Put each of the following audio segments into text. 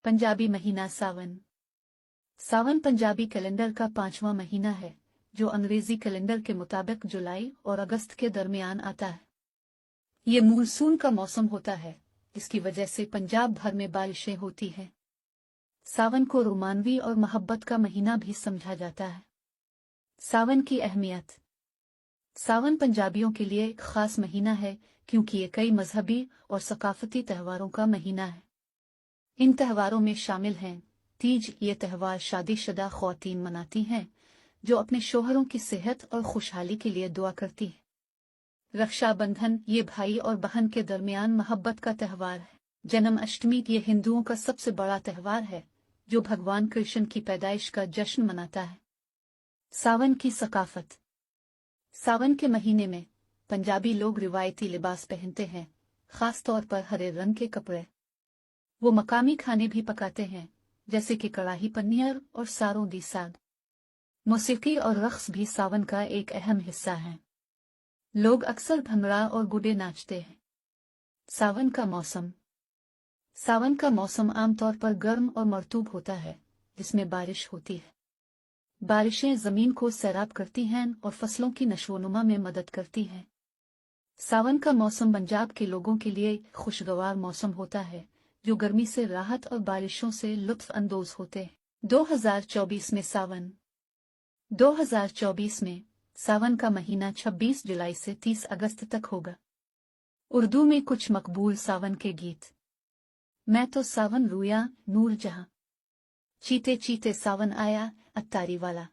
पंजाबी महीना सावन। सावन पंजाबी कैलेंडर का 5वां महीना है जो अंग्रेजी कैलेंडर के मुताबिक जुलाई और अगस्त के दरमियान आता है। ये मानसून का मौसम होता है, इसकी वजह से पंजाब भर में बारिशें होती हैं। सावन को रोमानवी और मोहब्बत का महीना भी समझा जाता है। सावन की अहमियत। सावन पंजाबियों के लिए एक खास महीना है क्योंकि ये कई मजहबी और सकाफती त्योहारों का महीना है। इन त्योहारों में शामिल हैं तीज। ये त्यौहार शादीशुदा ख्वातीन मनाती हैं जो अपने शोहरों की सेहत और खुशहाली के लिए दुआ करती हैं। रक्षाबंधन ये भाई और बहन के दरमियान मोहब्बत का त्यौहार है। जन्माष्टमी ये हिंदुओं का सबसे बड़ा त्यौहार है जो भगवान कृष्ण की पैदाइश का जश्न मनाता है। सावन की सकाफत। सावन के महीने में पंजाबी लोग रिवायती लिबास पहनते हैं, खास तौर पर हरे रंग के कपड़े। वो मकामी खाने भी पकाते हैं जैसे कि कड़ाही पनीर और सारों दी साग। मौसीकी और रक्स भी सावन का एक अहम हिस्सा है। लोग अक्सर भंगड़ा और गुड्डे नाचते हैं। सावन का मौसम। सावन का मौसम आमतौर पर गर्म और मरतूब होता है जिसमें बारिश होती है। बारिशें जमीन को सैराब करती हैं और फसलों की नशोनुमा में मदद करती हैं। सावन का मौसम पंजाब के लोगों के लिए खुशगवार मौसम होता है जो गर्मी से राहत और बारिशों से लुत्फ अंदोज होते हैं। 2024 में सावन। 2024 में सावन का महीना 26 जुलाई से 30 अगस्त तक होगा। उर्दू में कुछ मकबूल सावन के गीत। मैं तो सावन रूया नूर जहां, चीते चीते सावन आया अत्तारी वाला,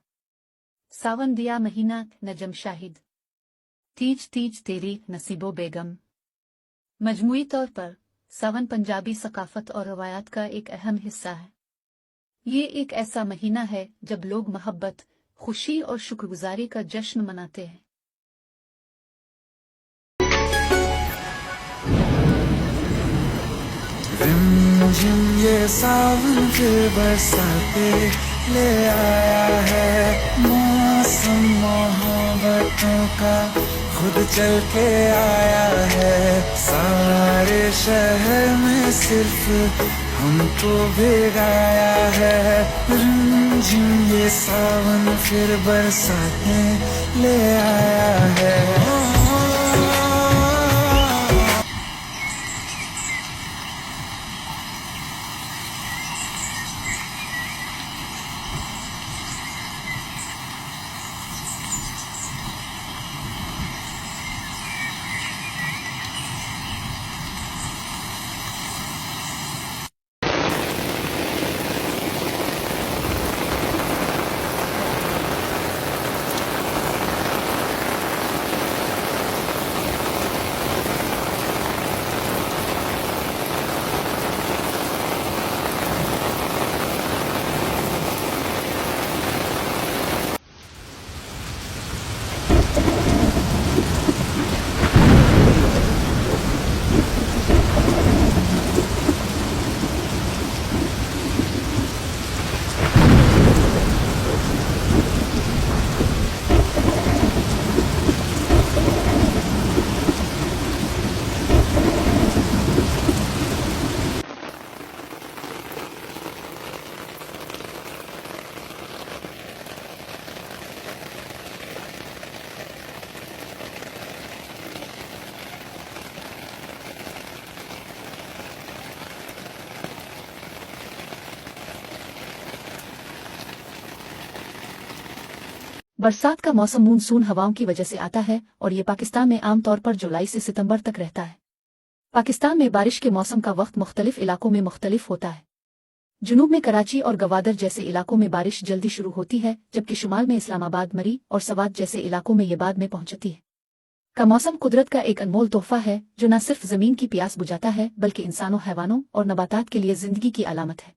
सावन दिया महीना नजम शाहिद, तीज तीज तेरी नसीबो बेगम। मजमूई तौर पर सावन पंजाबी सकाफत और रवायात का एक अहम हिस्सा है। ये एक ऐसा महीना है जब लोग मोहब्बत, खुशी और शुक्रगुजारी का जश्न मनाते हैं। रिमझिम ये सावन के बरसाते ले आया है, मौसम मोहब्बतों का खुद चल के आया है। सारे शहर में सिर्फ हमको भिगाया है। रिमझिम ये सावन फिर बरसाते ले आया है। बरसात का मौसम मानसून हवाओं की वजह से आता है और ये पाकिस्तान में आमतौर पर जुलाई से सितंबर तक रहता है। पाकिस्तान में बारिश के मौसम का वक्त मुख्तलिफ इलाकों में मुख्तलिफ होता है। जुनूब में कराची और गवादर जैसे इलाकों में बारिश जल्दी शुरू होती है, जबकि शुमाल में इस्लामाबाद, मरी और सवात जैसे इलाकों में ये बाद में पहुंचती है। का मौसम कुदरत का एक अनमोल तोहफा है जो न सिर्फ जमीन की प्यास बुझाता है बल्कि इंसानों, हैवानों और नबातात के लिए जिंदगी की अलामत है।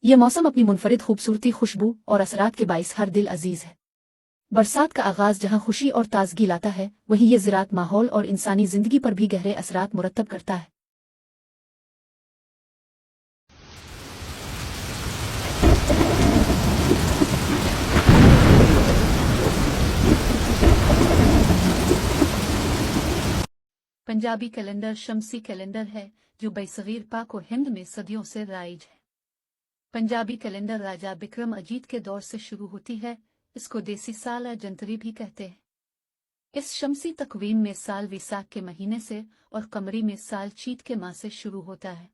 ये मौसम अपनी मुनफरिद खूबसूरती, खुशबू और असरात के बाइस हर दिल अजीज है। बरसात का आगाज जहां खुशी और ताजगी लाता है, वहीं ये ज़रात, माहौल और इंसानी जिंदगी पर भी गहरे असरात मुरतब करता है। पंजाबी कैलेंडर शमसी कैलेंडर है जो बरसगीर पाक और हिंद में सदियों से राइज है। पंजाबी कैलेंडर राजा बिक्रम अजीत के दौर से शुरू होती है। इसको देसी साल या जंतरी भी कहते हैं। इस शमसी तकवीम में साल विसाख के महीने से और कमरी में साल चीत के माह से शुरू होता है।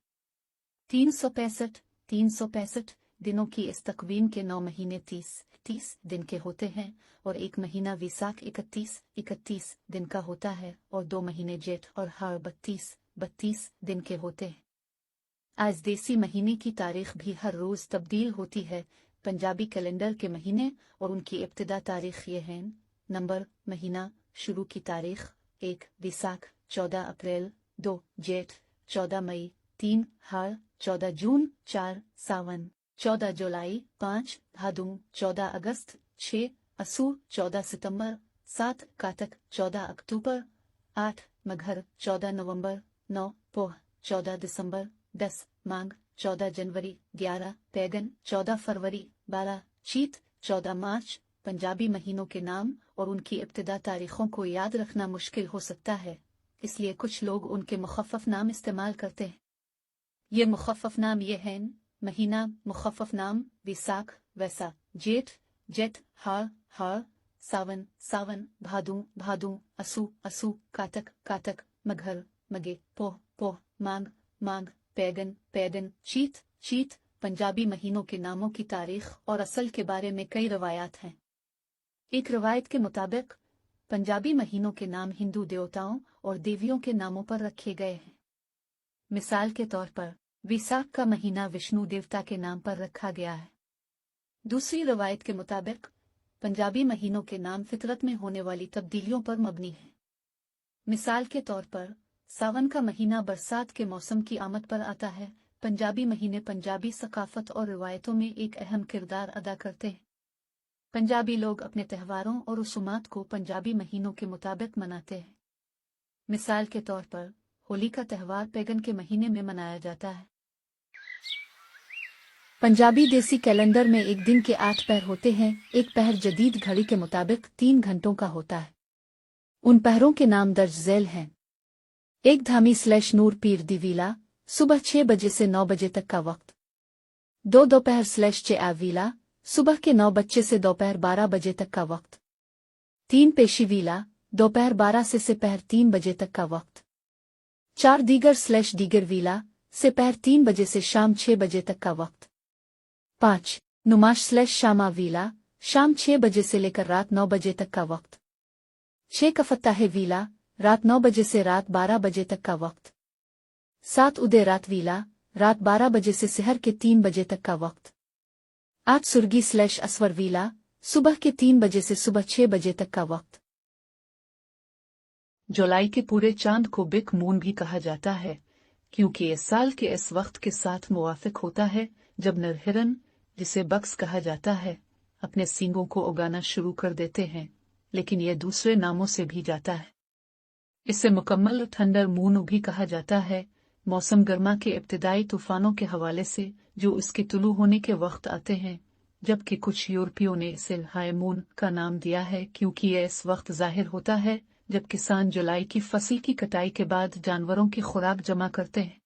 365 दिनों की इस तकवीम के 9 महीने 30 दिन के होते हैं और एक महीना विसाख 31 दिन का होता है और 2 महीने जेठ और हाड़ 32 दिन के होते हैं। आज देसी महीने की तारीख भी हर रोज तब्दील होती है। पंजाबी कैलेंडर के महीने और उनकी इब्तिदा तारीख ये हैं। नंबर महीना शुरू की तारीख 1 विसाख 14 अप्रैल 2 जेठ 14 मई 3 हाड़ 14 जून 4 सावन 14 जुलाई 5 भादुं 14 अगस्त 6 असूर 14 सितंबर 7 कातक 14 अक्टूबर 8 मघर 14 नवंबर 9 पोह 14 दिसंबर 10 मांग 14 जनवरी 11 पैगन 14 फरवरी 12 चीत 14 मार्च। पंजाबी महीनों के नाम और उनकी इब्तिदा तारीखों को याद रखना मुश्किल हो सकता है, इसलिए कुछ लोग उनके मुखफ़्फ़फ़ नाम इस्तेमाल करते हैं। ये मुखफ़्फ़फ़ नाम ये हैं: महीना मुखफ़्फ़फ़ नाम विसाख वैसा, जेठ हाड़ सावन भादुं असू कातक मघर मगे पोह मांग पैगन चीत। पंजाबी महीनों के नामों की तारीख और असल के बारे में कई रवायात हैं। एक रवायत के मुताबिक पंजाबी महीनों के नाम हिंदू देवताओं और देवियों के नामों पर रखे गए हैं। मिसाल के तौर पर विसाख का महीना विष्णु देवता के नाम पर रखा गया है। दूसरी रवायत के मुताबिक पंजाबी महीनों के नाम फितरत में होने वाली तब्दीलियों पर मबनी है। मिसाल के तौर पर सावन का महीना बरसात के मौसम की आमद पर आता है। पंजाबी महीने पंजाबी सकाफत और रिवायतों में एक अहम किरदार अदा करते हैं। पंजाबी लोग अपने त्योहारों और रसूमात को पंजाबी महीनों के मुताबिक मनाते हैं। मिसाल के तौर पर होली का त्यौहार पैगन के महीने में मनाया जाता है। पंजाबी देसी कैलेंडर में एक दिन के 8 पहर होते हैं। एक पहर जदीद घड़ी के मुताबिक 3 घंटों का होता है। उन पहरों के नाम दर्ज झैल हैं: 1 धामी/नूर पीर दिवीला सुबह 6 बजे से 9 बजे तक का वक्त। 2 दोपहर/चे आवीला सुबह के 9 बजे से दोपहर 12 बजे तक का वक्त। 3 पेशी वीला दोपहर 12 से पहर 3 बजे तक का वक्त। 4 दीगर/दीगर वीला से पहर 3 बजे से शाम 6 बजे तक का वक्त। 5 नुमाश/शामा वीला शाम 6 बजे से लेकर रात 9 बजे तक का वक्त। 6 कफत्ताहे वीला रात 9 बजे से रात 12 बजे तक का वक्त। 7 उदय रात वीला रात 12 बजे से सहर के 3 बजे तक का वक्त। 8 सुरगी/असवर वीला सुबह के 3 बजे से सुबह 6 बजे तक का वक्त। जुलाई के पूरे चांद को बिग मून भी कहा जाता है, क्योंकि इस साल के इस वक्त के साथ मुवाफिक होता है जब नर हिरन, जिसे बक्स कहा जाता है, अपने सींगों को उगाना शुरू कर देते हैं, लेकिन यह दूसरे नामों से भी जाता है। इसे मुकम्मल थंडर मून भी कहा जाता है। मौसम गर्मा के इब्तिदाई तूफानों के हवाले से जो इसके तुलू होने के वक्त आते हैं, जबकि कुछ यूरोपियों ने इसे हाई मून का नाम दिया है क्योंकि यह इस वक्त जाहिर होता है जब किसान जुलाई की फसल की कटाई के बाद जानवरों की खुराक जमा करते हैं।